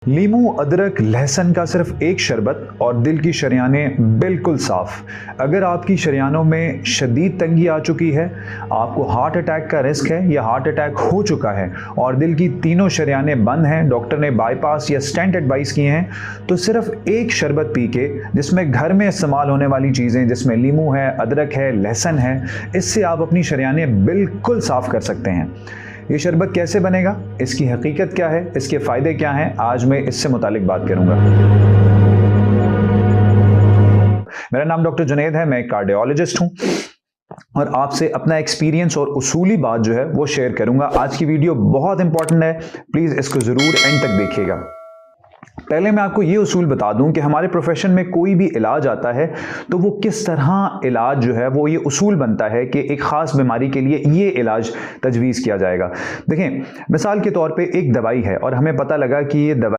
लीमू, अदरक, लहसुन का सिर्फ एक शरबत और दिल की शरियानें बिल्कुल साफ। अगर आपकी शरियानों में शदीद तंगी आ चुकी है, आपको हार्ट अटैक का रिस्क है या हार्ट अटैक हो चुका है और दिल की तीनों शरियानें बंद हैं, डॉक्टर ने बाईपास या स्टेंट एडवाइस किए हैं, तो सिर्फ एक शरबत पी के जिसमें घर में इस्तेमाल होने वाली चीज़ें, जिसमें लीमू है, अदरक है, लहसुन है, इससे आप अपनी शरियानें बिल्कुल साफ कर सकते हैं। ये शरबत कैसे बनेगा, इसकी हकीकत क्या है, इसके फ़ायदे क्या हैं, आज मैं इससे मुतालिक बात करूंगा। मेरा नाम डॉक्टर जुनैद है, मैं एक कार्डियोलॉजिस्ट हूं और आपसे अपना एक्सपीरियंस और उसूली बात जो है वो शेयर करूंगा। आज की वीडियो बहुत इंपॉर्टेंट है, प्लीज़ इसको ज़रूर एंड तक देखिएगा। पहले मैं आपको ये उसूल बता दूं कि हमारे प्रोफेशन में कोई भी इलाज आता है तो वो किस तरह इलाज जो है वो ये उसूल बनता है कि एक ख़ास बीमारी के लिए ये इलाज तजवीज़ किया जाएगा। देखें, मिसाल के तौर पे एक दवाई है और हमें पता लगा कि ये दवाई